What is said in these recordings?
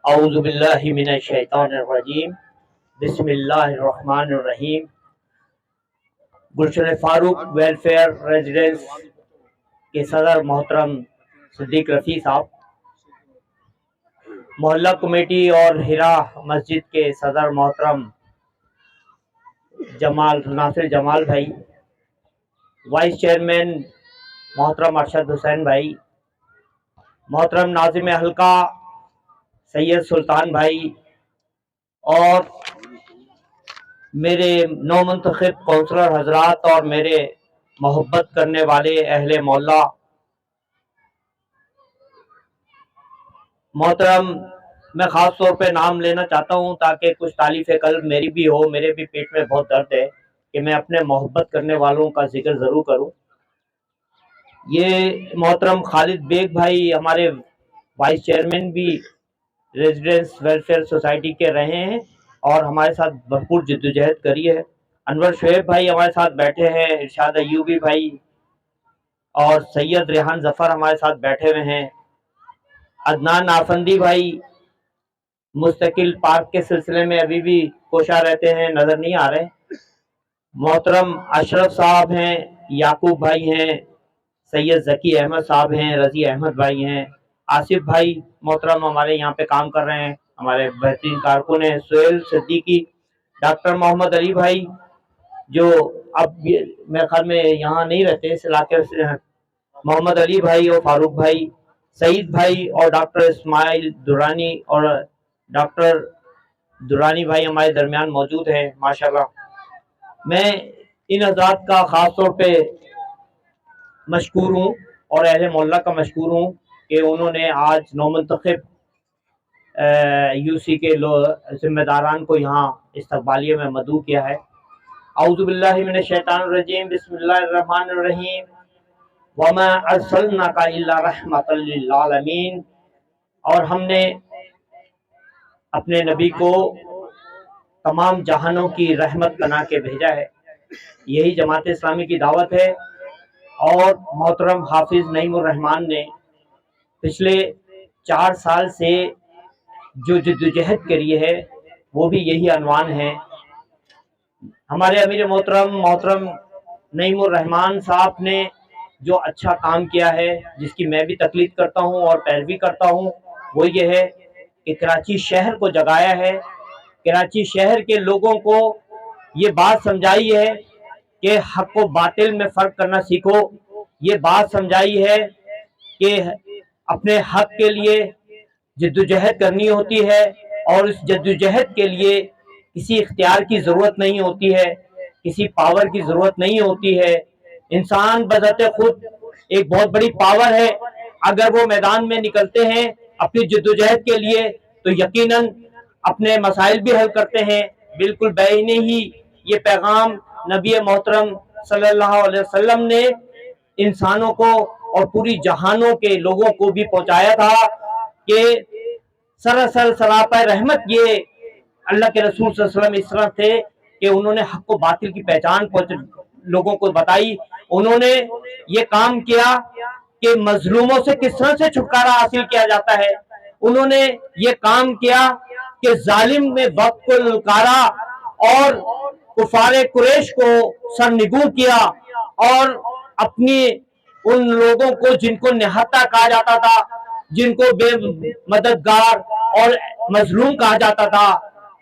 اعوذ باللہ من الشیطان الرجیم، بسم اللہ الرحمن الرحیم۔ گلشن فاروق ویلفیئر ریزیڈنس کے صدر محترم صدیق رفیع صاحب، محلہ کمیٹی اور ہیرا مسجد کے صدر محترم ناصر جمال بھائی، وائس چیئرمین محترم ارشد حسین بھائی، محترم ناظم حلقہ سید سلطان بھائی، اور میرے نو منتخب کونسلر حضرات اور میرے محبت کرنے والے اہل محلہ، محترم میں خاص طور پہ نام لینا چاہتا ہوں تاکہ کچھ تالیف قلب میری بھی ہو۔ میرے بھی پیٹ میں بہت درد ہے کہ میں اپنے محبت کرنے والوں کا ذکر ضرور کروں۔ یہ محترم خالد بیگ بھائی ہمارے وائس چیئرمین بھی ریزیڈنس ویلفیئر سوسائٹی کے رہے ہیں اور ہمارے ساتھ بھرپور جدوجہد کری ہے۔ انور شعیب بھائی ہمارے ساتھ بیٹھے ہیں، ارشاد ایوبی بھائی اور سید ریحان ظفر ہمارے ساتھ بیٹھے ہوئے ہیں۔ عدنان آفندی بھائی مستقل پارک کے سلسلے میں ابھی بھی کوشاں رہتے ہیں، نظر نہیں آ رہے۔ محترم اشرف صاحب ہیں، یعقوب بھائی ہیں، سید ذکی احمد صاحب ہیں، رضی احمد بھائی ہیں، آصف بھائی محترم ہمارے یہاں پہ کام کر رہے ہیں، ہمارے بہترین کارکن ہیں، سہیل صدیقی، ڈاکٹر محمد علی بھائی جو اب میرے خیال میں یہاں نہیں رہتے اس علاقے سے، محمد علی بھائی اور فاروق بھائی، سعید بھائی اور ڈاکٹر اسماعیل درانی اور ڈاکٹر درانی بھائی ہمارے درمیان موجود ہیں ماشاءاللہ۔ میں ان حضرات کا خاص طور پہ مشکور ہوں اور اہل محلہ کا مشکور ہوں کہ انہوں نے آج نو منتخب یو سی کے ذمہ داران کو یہاں استقبالیہ میں مدعو کیا ہے۔ اعوذ باللہ من الشیطان الرجیم، بسم اللہ الرحمن الرحیم۔ وما ارسلناک الا رحمۃ للعالمین، اور ہم نے اپنے نبی کو تمام جہانوں کی رحمت بنا کے بھیجا ہے۔ یہی جماعت اسلامی کی دعوت ہے، اور محترم حافظ نعیم الرحمن نے پچھلے 4 سال سے جو جدوجہد کری ہے وہ بھی یہی عنوان ہے۔ ہمارے امیر محترم نعیم الرحمن صاحب نے جو اچھا کام کیا ہے، جس کی میں بھی تقلید کرتا ہوں اور پیروی کرتا ہوں، وہ یہ ہے کہ کراچی شہر کو جگایا ہے، کراچی شہر کے لوگوں کو یہ بات سمجھائی ہے کہ حق و باطل میں فرق کرنا سیکھو، یہ بات سمجھائی ہے کہ اپنے حق کے لیے جدوجہد کرنی ہوتی ہے، اور اس جدوجہد کے لیے کسی اختیار کی ضرورت نہیں ہوتی ہے، کسی پاور کی ضرورت نہیں ہوتی ہے۔ انسان بذات خود ایک بہت بڑی پاور ہے، اگر وہ میدان میں نکلتے ہیں اپنی جدوجہد کے لیے تو یقیناً اپنے مسائل بھی حل کرتے ہیں۔ بالکل بعینی ہی یہ پیغام نبی محترم صلی اللہ علیہ وسلم نے انسانوں کو اور پوری جہانوں کے لوگوں کو بھی پہنچایا تھا کہ سراسر سراپا رحمت یہ اللہ کے رسول صلی اللہ علیہ وسلم اس طرح تھے کہ انہوں نے حق و باطل کی پہچان لوگوں کو بتائی۔ انہوں نے یہ کام کیا کہ مظلوموں سے کس طرح سے چھٹکارا حاصل کیا جاتا ہے، انہوں نے یہ کام کیا کہ ظالم میں وقت کو للکارا اور کفار قریش کو سرنگوں کیا، اور اپنی ان لوگوں کو جن کو نہتا کہا جاتا تھا، جن کو بے مددگار اور مظلوم کہا جاتا تھا،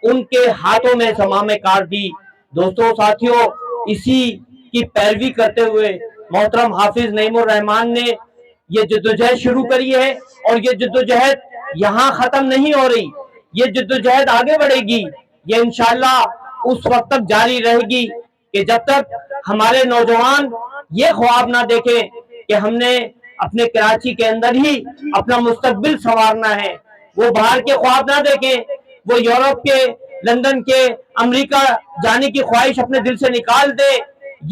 ان کے ہاتھوں میں زمام کار دی۔ دوستوں ساتھیوں، اسی کی پیروی کرتے ہوئے محترم حافظ نعیم الرحمن نے یہ جدوجہد شروع کری ہے، اور یہ جدوجہد یہاں ختم نہیں ہو رہی، یہ جدوجہد آگے بڑھے گی، یہ انشاءاللہ اس وقت تک جاری رہے گی کہ جب تک ہمارے نوجوان یہ خواب نہ دیکھیں کہ ہم نے اپنے کراچی کے اندر ہی اپنا مستقبل سنوارنا ہے، وہ باہر کے خواب نہ دیکھیں، وہ یورپ کے، لندن کے، امریکہ جانے کی خواہش اپنے دل سے نکال دے۔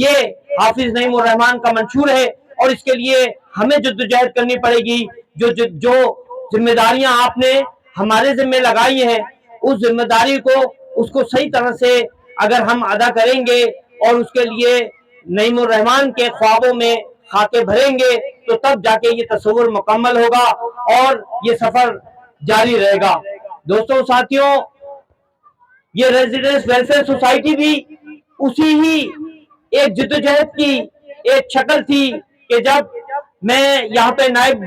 یہ حافظ نعیم الرحمن کا منشور ہے، اور اس کے لیے ہمیں جدوجہد کرنی پڑے گی۔ جو ذمہ داریاں آپ نے ہمارے ذمہ لگائی ہیں، اس ذمہ داری کو اس کو صحیح طرح سے اگر ہم ادا کریں گے اور اس کے لیے نعیم الرحمن کے خوابوں میں خاکے بھریں گے تو تب جا کے یہ تصور مکمل ہوگا اور یہ سفر جاری رہے گا۔ دوستوں ساتھیوں، یہ ریزیڈنس ویلفیئر سوسائٹی بھی اسی ہی ایک جدوجہد کی ایک شکل تھی کہ جب میں یہاں پہ نائب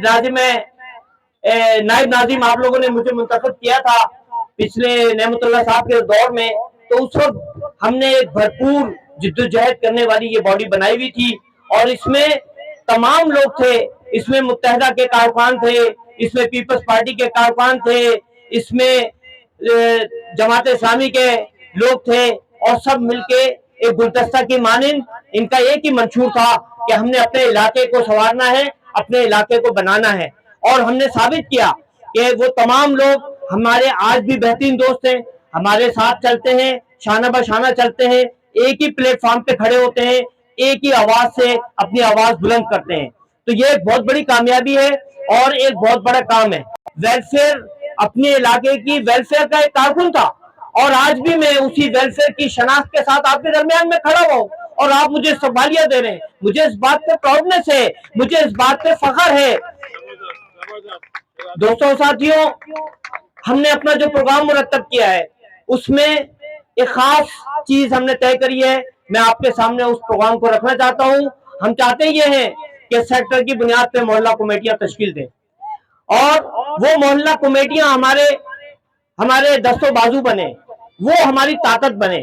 ناظم آپ لوگوں نے مجھے منتخب کیا تھا پچھلے نعمت اللہ صاحب کے دور میں، تو اس وقت ہم نے ایک بھرپور جدوجہد کرنے والی یہ باڈی بنائی ہوئی تھی، اور اس میں تمام لوگ تھے، اس میں متحدہ کے کارکن تھے، اس میں پیپلز پارٹی کے کارکن تھے، اس میں جماعت اسلامی کے لوگ تھے، اور سب مل کے ایک گلدستہ کی مانند ان کا ایک ہی منشور تھا کہ ہم نے اپنے علاقے کو سنوارنا ہے، اپنے علاقے کو بنانا ہے، اور ہم نے ثابت کیا کہ وہ تمام لوگ ہمارے آج بھی بہترین دوست ہیں، ہمارے ساتھ چلتے ہیں، شانہ بشانہ چلتے ہیں، ایک ہی پلیٹ فارم پہ کھڑے ہوتے ہیں، ایک ہی آواز سے اپنی آواز بلند کرتے ہیں۔ تو یہ ایک بہت بڑی کامیابی ہے اور ایک بہت بڑا کام ہے۔ ویلفیئر اپنے علاقے کی ویلفیئر کا ایک کارکن تھا، اور آج بھی میں اسی ویلفیئر کی شناخت کے ساتھ آپ کے درمیان میں کھڑا ہوں، اور آپ مجھے استقبالیہ دے رہے ہیں۔ مجھے اس بات پہ پراؤڈنس ہے، مجھے اس بات پہ فخر ہے۔ دوستوں ساتھیوں، ہم نے اپنا جو پروگرام مرتب کیا ہے اس میں ایک خاص چیز ہم نے طے کری ہے، میں آپ کے سامنے اس پروگرام کو رکھنا چاہتا ہوں۔ ہم چاہتے یہ ہیں کہ سیکٹر کی بنیاد پہ محلہ کمیٹیاں تشکیل دیں، اور وہ محلہ کمیٹیاں ہمارے دست و بازو بنے، وہ ہماری طاقت بنے۔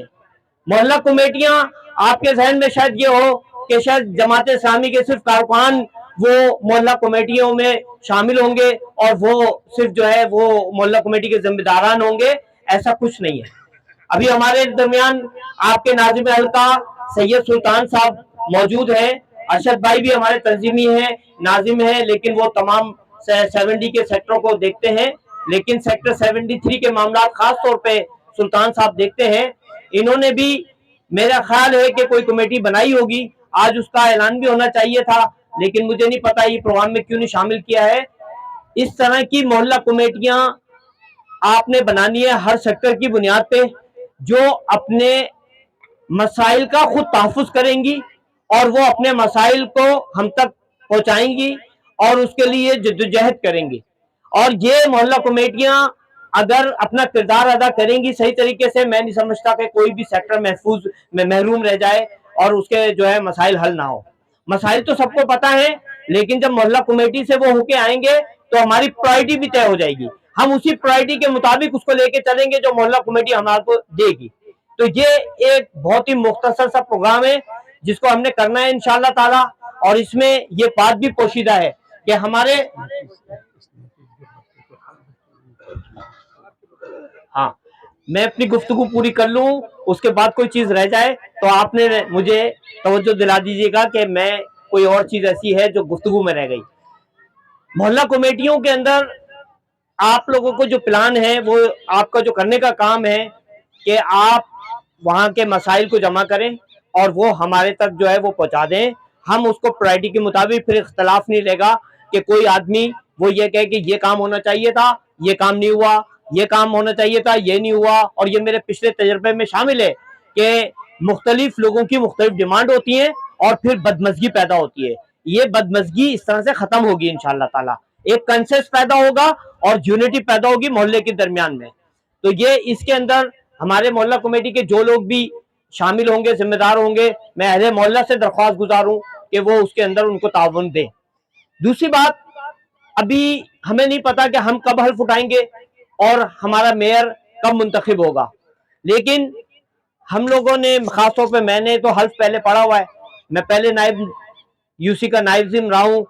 محلہ کمیٹیاں آپ کے ذہن میں شاید یہ ہو کہ شاید جماعت اسلامی کے صرف کارکن وہ محلہ کمیٹیوں میں شامل ہوں گے اور وہ صرف جو ہے وہ محلہ کمیٹی کے ذمہ داران ہوں گے، ایسا کچھ نہیں ہے۔ ابھی ہمارے درمیان آپ کے ناظم حلقہ سید سلطان صاحب موجود ہیں، ارشد بھائی بھی ہمارے تنظیمی ہیں، ناظم ہیں، لیکن وہ تمام 70 کے سیکٹروں کو دیکھتے ہیں، لیکن سیکٹر 73 کے معاملات خاص طور پہ سلطان صاحب دیکھتے ہیں۔ انہوں نے بھی، میرا خیال ہے کہ کوئی کمیٹی بنائی ہوگی، آج اس کا اعلان بھی ہونا چاہیے تھا، لیکن مجھے نہیں پتا یہ پروگرام میں کیوں نہیں شامل کیا ہے۔ اس طرح کی محلہ کمیٹیاں آپ نے بنانی ہے ہر سیکٹر کی بنیاد پہ، جو اپنے مسائل کا خود تحفظ کریں گی، اور وہ اپنے مسائل کو ہم تک پہنچائیں گی اور اس کے لیے جدوجہد کریں گی۔ اور یہ محلہ کمیٹیاں اگر اپنا کردار ادا کریں گی صحیح طریقے سے، میں نہیں سمجھتا کہ کوئی بھی سیکٹر محفوظ میں محروم رہ جائے اور اس کے جو ہے مسائل حل نہ ہو۔ مسائل تو سب کو پتا ہے، لیکن جب محلہ کمیٹی سے وہ ہو کے آئیں گے تو ہماری پرائرٹی بھی طے ہو جائے گی، ہم اسی پرائرٹی کے مطابق اس کو لے کے چلیں گے جو محلہ کمیٹی ہمارے کو دے گی۔ تو یہ ایک بہت ہی مختصر سا پروگرام ہے جس کو ہم نے کرنا ہے انشاءاللہ تعالی، اور اس میں یہ بات بھی پوشیدہ ہے کہ ہمارے ہاں میں اپنی گفتگو پوری کر لوں، اس کے بعد کوئی چیز رہ جائے تو آپ نے مجھے توجہ دلا دیجیے گا کہ میں کوئی اور چیز ایسی ہے جو گفتگو میں رہ گئی۔ محلہ کمیٹیوں کے اندر آپ لوگوں کو جو پلان ہے، وہ آپ کا جو کرنے کا کام ہے کہ آپ وہاں کے مسائل کو جمع کریں اور وہ ہمارے تک جو ہے وہ پہنچا دیں۔ ہم اس کو پرائرٹی کے مطابق، پھر اختلاف نہیں لے گا کہ کوئی آدمی وہ یہ کہے کہ یہ کام ہونا چاہیے تھا، یہ کام نہیں ہوا، یہ کام ہونا چاہیے تھا، یہ نہیں ہوا۔ اور یہ میرے پچھلے تجربے میں شامل ہے کہ مختلف لوگوں کی مختلف ڈیمانڈ ہوتی ہیں اور پھر بدمزگی پیدا ہوتی ہے۔ یہ بدمزگی اس طرح سے ختم ہوگی انشاءاللہ تعالی، ایک کنسنس پیدا ہوگا اور یونٹی پیدا ہوگی محلے کے درمیان میں۔ تو یہ اس کے اندر ہمارے محلہ کمیٹی کے جو لوگ بھی شامل ہوں گے، ذمہ دار ہوں گے، میں اہل محلہ سے درخواست گزاروں کہ وہ اس کے اندر ان کو تعاون دیں۔ دوسری بات، ابھی ہمیں نہیں پتا کہ ہم کب حلف اٹھائیں گے اور ہمارا میئر کب منتخب ہوگا، لیکن ہم لوگوں نے، خاص طور پہ میں نے تو حلف پہلے پڑھا ہوا ہے، میں پہلے نائب یوسی کا نائب رہا ہوں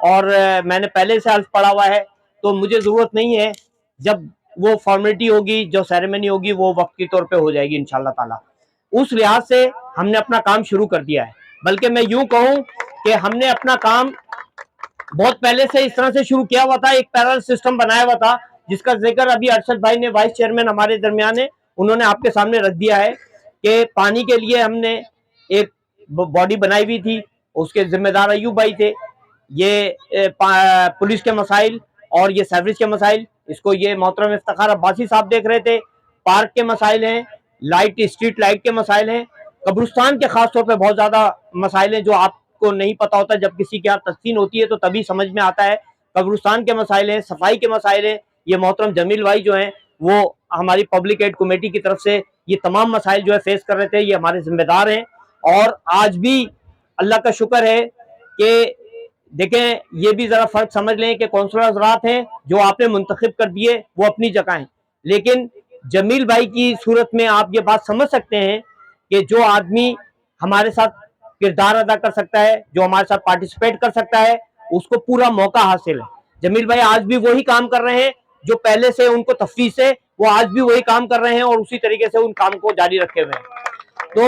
اور میں نے پہلے سے حلف پڑھا ہوا ہے، تو مجھے ضرورت نہیں ہے، جب وہ فارمیلٹی ہوگی، جو سیریمنی ہوگی وہ وقت کے طور پہ ہو جائے گی انشاءاللہ تعالی۔ اس لحاظ سے ہم نے اپنا کام شروع کر دیا ہے، بلکہ میں یوں کہوں کہ ہم نے اپنا کام بہت پہلے سے اس طرح سے شروع کیا ہوا تھا، ایک پیرل سسٹم بنایا ہوا تھا جس کا ذکر ابھی ارشد بھائی نے، وائس چیئرمین ہمارے درمیان ہے، انہوں نے آپ کے سامنے رکھ دیا ہے کہ پانی کے لیے ہم نے ایک باڈی بنائی ہوئی تھی، اس کے ذمہ دار ایوب بھائی تھے۔ یہ پولیس کے مسائل اور یہ سیوریج کے مسائل، اس کو یہ محترم افتخار عباسی صاحب دیکھ رہے تھے۔ پارک کے مسائل ہیں، لائٹ، اسٹریٹ لائٹ کے مسائل ہیں، قبرستان کے خاص طور پہ بہت زیادہ مسائل ہیں جو آپ کو نہیں پتا ہوتا، جب کسی کے یہاں تدفین ہوتی ہے تو تبھی سمجھ میں آتا ہے۔ قبرستان کے مسائل ہیں، صفائی کے مسائل ہیں، یہ محترم جمیل بھائی جو ہیں وہ ہماری پبلک ایڈ کمیٹی کی طرف سے یہ تمام مسائل جو ہے فیس کر رہے تھے. یہ ہمارے ذمہ دار ہیں, اور آج بھی اللہ کا شکر ہے کہ دیکھیں یہ بھی ذرا فرق سمجھ لیں کہ کونسلر حضرات ہیں جو آپ نے منتخب کر دیے وہ اپنی جگہ ہیں, لیکن جمیل بھائی کی صورت میں آپ یہ بات سمجھ سکتے ہیں کہ جو آدمی ہمارے ساتھ کردار ادا کر سکتا ہے, جو ہمارے ساتھ پارٹیسپیٹ کر سکتا ہے, اس کو پورا موقع حاصل ہے. جمیل بھائی آج بھی وہی کام کر رہے ہیں جو پہلے سے ان کو تفویض ہے, وہ آج بھی وہی کام کر رہے ہیں اور اسی طریقے سے ان کام کو جاری رکھے ہوئے ہیں. تو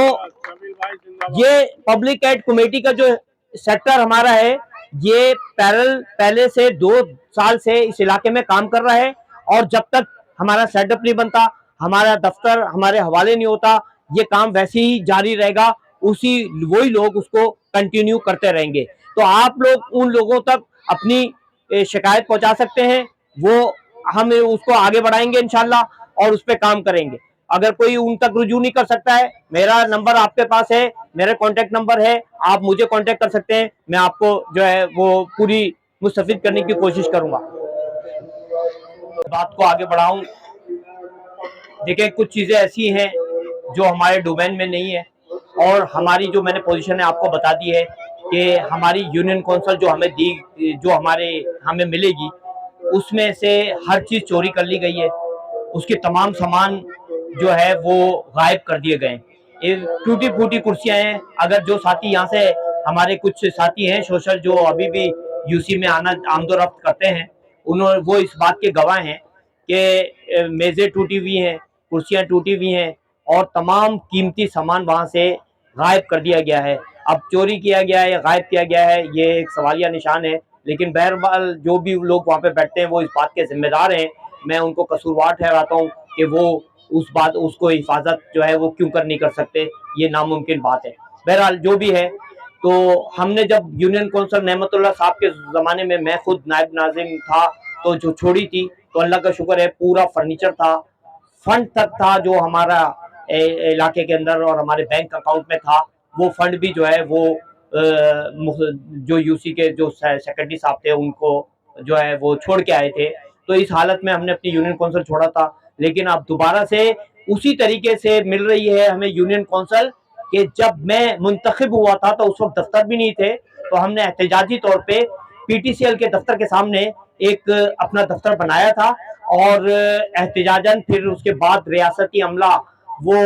یہ پبلک ایڈ کمیٹی کا جو سیکٹر ہمارا ہے یہ پہلے سے 2 سال سے اس علاقے میں کام کر رہا ہے, اور جب تک ہمارا سیٹ اپ نہیں بنتا, ہمارا دفتر ہمارے حوالے نہیں ہوتا, یہ کام ویسے ہی جاری رہے گا, وہی لوگ اس کو کنٹینیو کرتے رہیں گے. تو آپ لوگ ان لوگوں تک اپنی شکایت پہنچا سکتے ہیں, وہ ہم اس کو آگے بڑھائیں گے انشاءاللہ اور اس پہ کام کریں گے. اگر کوئی ان تک رجوع نہیں کر سکتا ہے, میرا نمبر آپ کے پاس ہے, میرا کانٹیکٹ نمبر ہے, آپ مجھے کانٹیکٹ کر سکتے ہیں, میں آپ کو جو ہے وہ پوری مستفید کرنے کی کوشش کروں گا. بات کو آگے بڑھاؤں, دیکھیں کچھ چیزیں ایسی ہیں جو ہمارے ڈومین میں نہیں ہے, اور ہماری جو میں نے پوزیشن ہے آپ کو بتا دی ہے کہ ہماری یونین کونسل جو ہمیں ملے گی, اس میں سے ہر چیز چوری کر لی گئی ہے, اس کے تمام سامان جو ہے وہ غائب کر دیے گئے ہیں, ٹوٹی پھوٹی کرسیاں ہیں. اگر جو ساتھی یہاں سے ہمارے کچھ ساتھی ہیں سوشل جو ابھی بھی یو سی میں آمد و رفت کرتے ہیں, وہ اس بات کے گواہ ہیں کہ میزیں ٹوٹی ہوئی ہیں, کرسیاں ٹوٹی ہوئی ہیں, اور تمام قیمتی سامان وہاں سے غائب کر دیا گیا ہے. اب چوری کیا گیا ہے یا غائب کیا گیا ہے یہ ایک سوالیہ نشان ہے, لیکن بہرحال جو بھی لوگ وہاں پہ بیٹھتے ہیں وہ اس بات کے ذمہ دار ہیں. میں ان کو قصوروار ٹھہراتا ہوں کہ وہ اس کو حفاظت جو ہے وہ کیوں کر نہیں کر سکتے, یہ ناممکن بات ہے. بہرحال جو بھی ہے, تو ہم نے جب یونین کونسل نعمت اللہ صاحب کے زمانے میں خود نائب ناظم تھا تو جو چھوڑی تھی, تو اللہ کا شکر ہے پورا فرنیچر تھا, فنڈ تک تھا جو ہمارا علاقے کے اندر اور ہمارے بینک اکاؤنٹ میں تھا. وہ فنڈ بھی جو ہے وہ جو یو سی کے جو سیکرٹری صاحب تھے ان کو جو ہے وہ چھوڑ کے آئے تھے. تو اس حالت میں ہم نے اپنی یونین کونسل چھوڑا تھا, لیکن اب دوبارہ سے اسی طریقے سے مل رہی ہے ہمیں یونین کونسل کہ جب میں منتخب ہوا تھا تو اس وقت دفتر بھی نہیں تھے, تو ہم نے احتجاجی طور پہ پی ٹی سی ایل کے دفتر کے سامنے ایک اپنا دفتر بنایا تھا, اور احتجاجاً پھر اس کے بعد ریاستی عملہ وہ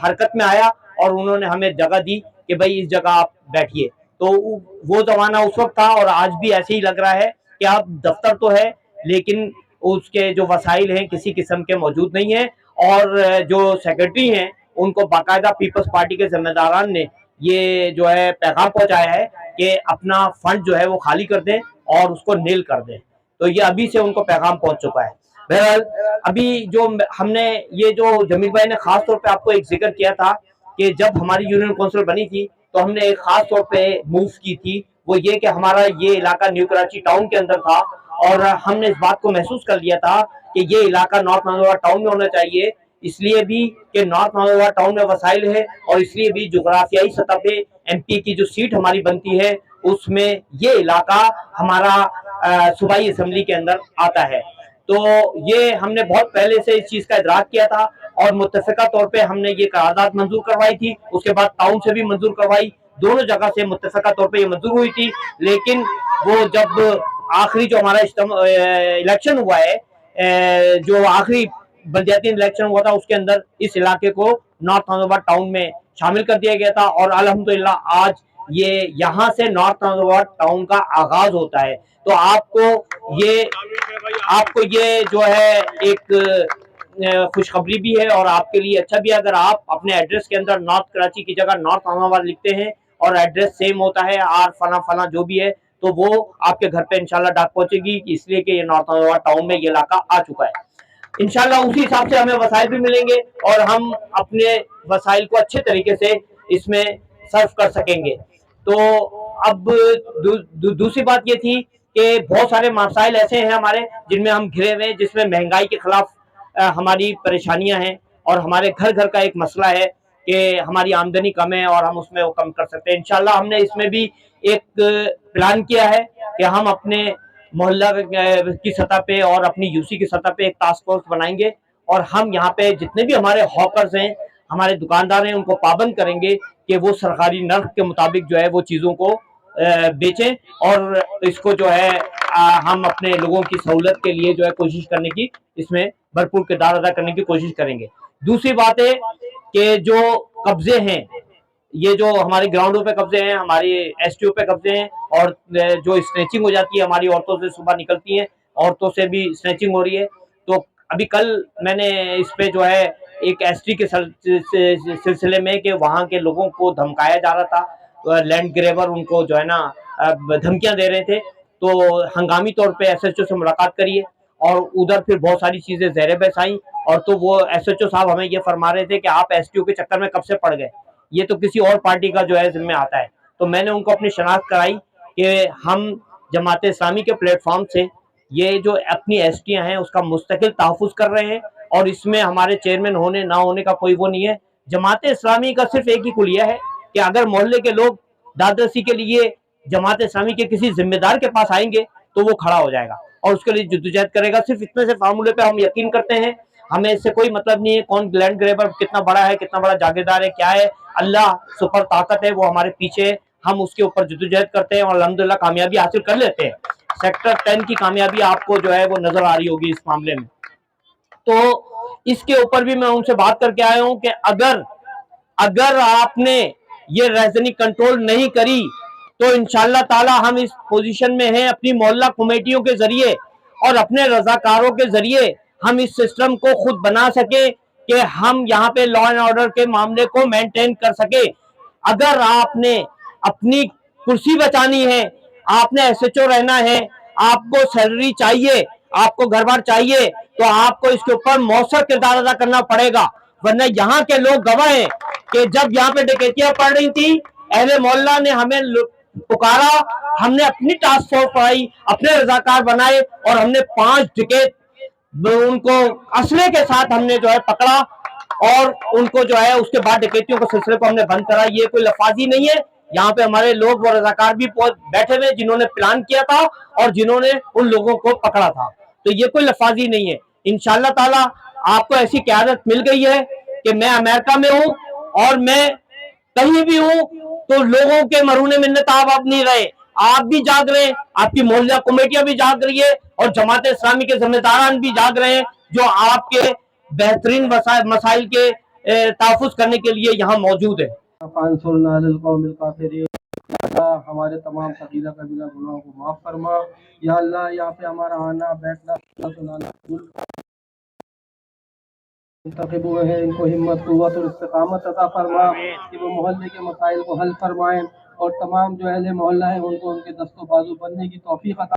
حرکت میں آیا اور انہوں نے ہمیں جگہ دی کہ بھائی اس جگہ آپ بیٹھیے. تو وہ زمانہ اس وقت تھا, اور آج بھی ایسے ہی لگ رہا ہے کہ آپ دفتر تو ہے لیکن اس کے جو وسائل ہیں کسی قسم کے موجود نہیں ہیں, اور جو سیکرٹری ہیں ان کو باقاعدہ پیپلز پارٹی کے ذمہ داران نے یہ جو ہے پیغام پہنچایا ہے کہ اپنا فنڈ جو ہے وہ خالی کر دیں اور اس کو نیل کر دیں. تو یہ ابھی سے ان کو پیغام پہنچ چکا ہے. بہرحال ابھی جو ہم نے یہ جو جمیل بھائی نے خاص طور پہ آپ کو ایک ذکر کیا تھا کہ جب ہماری یونین کونسل بنی تھی تو ہم نے ایک خاص طور پہ موو کی تھی, وہ یہ کہ ہمارا یہ علاقہ نیو کراچی ٹاؤن کے اندر تھا, اور ہم نے اس بات کو محسوس کر لیا تھا کہ یہ علاقہ نارتھ ناندیڑ ٹاؤن میں ہونا چاہیے, اس لیے بھی کہ نارتھ ناندیڑ ٹاؤن میں وسائل ہے, اور اس لیے بھی جغرافیائی سطح پہ ایم پی کی جو سیٹ ہماری بنتی ہے اس میں یہ علاقہ ہمارا صوبائی اسمبلی کے اندر آتا ہے. تو یہ ہم نے بہت پہلے سے اس چیز کا ادراک کیا تھا, اور متفقہ طور پہ ہم نے یہ قرارداد منظور کروائی تھی, اس کے بعد ٹاؤن سے بھی منظور کروائی, دونوں جگہ سے متفقہ طور پہ یہ منظور ہوئی تھی. لیکن وہ جب آخری جو ہمارا الیکشن ہوا ہے, جو آخری بلدیاتی الیکشن ہوا تھا, اس کے اندر اس علاقے کو نارتھ ناندیڑ ٹاؤن میں شامل کر دیا گیا تھا, اور الحمدللہ آج یہ یہاں سے نارتھ ناندیڑ ٹاؤن کا آغاز ہوتا ہے. تو آپ کو یہ جو ہے ایک خوشخبری بھی ہے اور آپ کے لیے اچھا بھی ہے اگر آپ اپنے ایڈریس کے اندر نارتھ کراچی کی جگہ نارتھ آباد لکھتے ہیں اور ایڈریس سیم ہوتا ہے آر فلاں فلاں جو بھی ہے, تو وہ آپ کے گھر پہ انشاءاللہ ڈاک پہنچے گی, اس لیے کہ یہ نارتھ آباد ٹاؤن میں یہ علاقہ آ چکا ہے. انشاءاللہ اسی حساب سے ہمیں وسائل بھی ملیں گے اور ہم اپنے وسائل کو اچھے طریقے سے اس میں صرف کر سکیں گے. تو اب دوسری بات یہ تھی کہ بہت سارے مسائل ایسے ہیں ہمارے جن میں ہم گھرے ہوئے ہیں, جس میں مہنگائی کے خلاف ہماری پریشانیاں ہیں, اور ہمارے گھر گھر کا ایک مسئلہ ہے کہ ہماری آمدنی کم ہے اور ہم اس میں وہ کم کر سکتے ہیں. انشاءاللہ ہم نے اس میں بھی ایک پلان کیا ہے کہ ہم اپنے محلہ کی سطح پہ اور اپنی یو سی کی سطح پہ ایک ٹاسک فورس بنائیں گے, اور ہم یہاں پہ جتنے بھی ہمارے ہاکرز ہیں، ہمارے دکاندار ہیں، ان کو پابند کریں گے کہ وہ سرکاری نرخ کے مطابق جو ہے وہ چیزوں کو بیچیں، اور اس کو جو ہے ہم اپنے لوگوں کی سہولت کے لیے جو ہے کوشش کرنے کی، اس میں بھرپور کردار ادا کرنے کی کوشش کریں گے۔ دوسری بات ہے کہ جو قبضے ہیں، یہ جو ہماری گراؤنڈوں پہ قبضے ہیں، ہماری ایس ٹی او پہ قبضے ہیں، اور جو اسنیچنگ ہو جاتی ہے، ہماری عورتوں سے صبح نکلتی ہیں، عورتوں سے بھی اسنیچنگ ہو رہی ہے۔ تو ابھی کل میں نے اس پہ جو ہے ایک ایس ٹی کے سلسلے میں کہ وہاں کے لوگوں کو دھمکایا جا رہا تھا، لینڈ گریبر ان کو جو ہے نا دھمکیاں دے رہے تھے، تو ہنگامی طور پہ ایس ایچ او سے ملاقات کریے، اور ادھر پھر بہت ساری چیزیں زیر بحث آئیں، اور تو وہ ایس ایچ او صاحب ہمیں یہ فرما رہے تھے کہ آپ ایس ٹی او کے چکر میں کب سے پڑ گئے، یہ تو کسی اور پارٹی کا جو ہے ذمہ آتا ہے۔ تو میں نے ان کو اپنی شناخت کرائی کہ ہم جماعت اسلامی کے پلیٹ فارم سے یہ جو اپنی ایس ٹیاں ہیں اس کا مستقل تحفظ کر رہے ہیں، اور اس میں ہمارے چیئرمین ہونے نہ ہونے کا کوئی وہ نہیں ہے۔ جماعت اسلامی کا صرف ایک ہی کلیہ ہے کہ اگر محلے کے لوگ داد رسی کے لیے جماعت اسلامی کے کسی ذمہ دار کے پاس آئیں گے تو وہ کھڑا ہو جائے گا اور اس کے لیے جدوجہد کرے گا۔ صرف اتنے سے فارمولے پہ ہم یقین کرتے ہیں، ہمیں اس سے کوئی مطلب نہیں ہے کون لینڈ گریبر کتنا بڑا ہے، کتنا بڑا جاگیردار ہے، کیا ہے، اللہ سپر طاقت ہے، وہ ہمارے پیچھے ہے، ہم اس کے اوپر جدوجہد کرتے ہیں اور الحمدللہ کامیابی حاصل کر لیتے ہیں۔ سیکٹر 10 کی کامیابی آپ کو جو ہے وہ نظر آ رہی ہوگی اس معاملے میں۔ تو اس کے اوپر بھی میں ان سے بات کر کے آیا ہوں کہ اگر آپ نے یہ ریزنی کنٹرول نہیں کری تو انشاءاللہ تعالی ہم اس پوزیشن میں ہیں اپنی محلہ کمیٹیوں کے ذریعے اور اپنے رضاکاروں کے ذریعے ہم اس سسٹم کو خود بنا سکے کہ ہم یہاں پہ لا اینڈ آرڈر کے معاملے کو مینٹین کر سکے۔ اگر آپ نے اپنی کرسی بچانی ہے، آپ نے ایس ایچ او رہنا ہے، آپ کو سیلری چاہیے، آپ کو گھر بار چاہیے، تو آپ کو اس کے اوپر مؤثر کردار ادا کرنا پڑے گا، ورنہ یہاں کے لوگ گواہ ہیں کہ جب یہاں پہ ڈکیتیاں پڑ رہی تھی، اہل محلہ نے ہمیں پکارا، ہم نے اپنی ٹاسک فورس بنائی، اپنے رضاکار بنائے، اور ہم نے 5 ڈکیت ان کو اسلحے کے ساتھ ہم نے جو ہے پکڑا، اور ان کو جو ہے اس کے بعد ڈکیتیوں کے سلسلے کو ہم نے بند کرا۔ یہ کوئی لفاظی نہیں ہے، یہاں پہ ہمارے لوگ و رضاکار بھی بیٹھے ہوئے جنہوں نے پلان کیا تھا اور جنہوں نے ان لوگوں کو پکڑا تھا، تو یہ کوئی لفاظی نہیں ہے۔ انشاءاللہ تعالی آپ کو ایسی قیادت مل گئی ہے کہ میں امریکہ میں ہوں اور میں کہیں بھی ہوں تو لوگوں کے مرہون منت آپ نہیں رہے، آپ بھی جاگ رہے ہیں، آپ کی محلہ کمیٹیاں بھی جاگ رہی ہے، اور جماعت اسلامی کے ذمہ داران بھی جاگ رہے ہیں جو آپ کے بہترین مسائل کے تحفظ کرنے کے لیے یہاں موجود ہے۔ ہمارے تمام صغیرہ کبیرہ گناہوں کو معاف فرما یا اللہ۔ یہاں پہ ہمارا آنا بیٹھنا منتخب ہوئے ہیں، ان کو ہمت قوت اور استقامت عطا فرما کہ وہ محلے کے مسائل کو حل فرمائیں، اور تمام جو اہل محلہ ہیں ان کو ان کے دست و بازو بننے کی توفیق عطا